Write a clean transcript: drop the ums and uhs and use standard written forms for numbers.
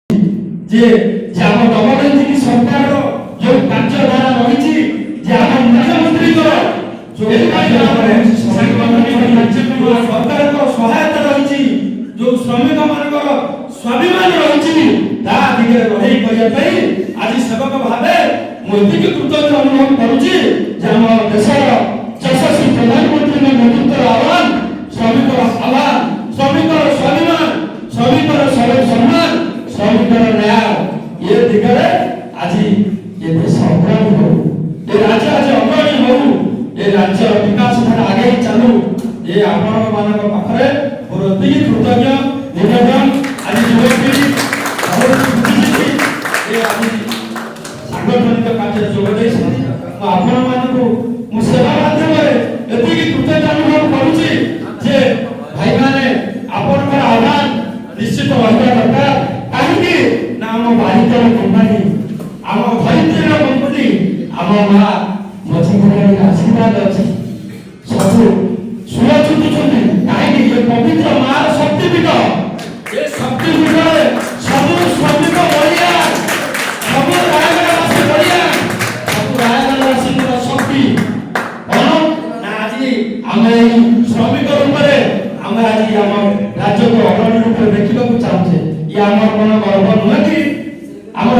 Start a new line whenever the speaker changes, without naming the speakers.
যে যে ଆମ ଡବଲ ସରକାର ଯୋଉ କାର୍ଯ୍ୟଧାରା ରହିଛି ଯେ ଆମ ମୁଖ୍ୟମନ୍ତ୍ରୀଙ୍କର ଯୋଉ ସରକାରଙ୍କ ସହାୟତା ରହିଛି ଯୋଉ ଶ୍ରମିକ ମାନଙ୍କର ସ୍ୱାଭିମାନ ରହିଛି ତା ଦିଗରେ ଲଢ଼େଇ କରିବା ପାଇଁ ଆଜି ସେବକ ଭାବେ ମୁଁ ଏତିକି କୃତଜ୍ଞ ଅନୁଭବ କରୁଛି ଯେ ଆମ ଦେଶର ଯଶସ୍ୱୀ ପ୍ରଧାନମନ୍ତ୍ରୀଙ୍କ ନେତୃତ୍ୱର ଆହ୍ୱାନ ଶ୍ରମିକର ଆହ୍ୱାନ ଶ୍ରମିକର ସ୍ୱାଭିମାନ ଶ୍ରମିକର ସମ୍ମାନ ଶ୍ରମିକର ନ୍ୟାୟ ଏ ଦିଗରେ ଆଜି ଏ ଦେଶ ଅଗ୍ରଣୀ ହଉ ଏ ରାଜ୍ୟ ଆଜି ଅଗ୍ରଣୀ ହଉ ଏ ରାଜ୍ୟ ବିକାଶ ଧାରା ଆଗେଇ ଚାଲୁ ଏ ଆପଣଙ୍କ ମାନଙ୍କ ପାଖରେ ମୋର ଏତିକି କୃତଜ୍ଞ ନିବେଦନ ଆଜି ଯୁବପିଢ଼ି ଏ ଆଜି ସାଂଗଠନିକ କାର୍ଯ୍ୟରେ ଯୋଗ ଦେଇଛନ୍ତି ମୁଁ ଆପଣମାନଙ୍କୁ ମୁଁ ସେବା ମାଧ୍ୟମରେ ଏତିକି କୃତଜ୍ଞ ଅନୁଭବ କରୁଛି ଯେ ଭାଇମାନେ ଆପଣଙ୍କର ଆହ୍ୱାନ ନିଶ୍ଚିତ ରହିବା ଦରକାର କାହିଁକି ନା ଆମ ବାରିକର କମ୍ପାନୀ ଆମ ଧରିତ୍ରୀର କମ୍ପାନୀ ଆମ ମା ମଝିଙ୍କର ଆଶୀର୍ବାଦ ଅଛି ସବୁ ସୁରକ୍ଷିତ କାହିଁକି ଏ ପବିତ୍ର ମାର ଶକ୍ତିପୀଠ ଏ ଶକ୍ତିପୀଠରେ ସବୁ ଶ୍ରମିକ ବଳିଆ ସବୁ ରାୟଗଡ଼ାବାସୀ ବଳିଆ ସବୁ ରାୟଗଡ଼ାବାସୀଙ୍କର ଶକ୍ତି କଣ ନା ଆଜି ଆମେ ଏହି ଶ୍ରମିକ ରୂପରେ ଆମେ ଆଜି ଆମ ରାଜ୍ୟକୁ ଅଗ୍ରଣୀ ରୂପରେ ଦେଖିବାକୁ ଚାହୁଁଛେ ଇଏ ଆମର କଣ ଗର୍ବ ନୁହେଁ କି ଆମର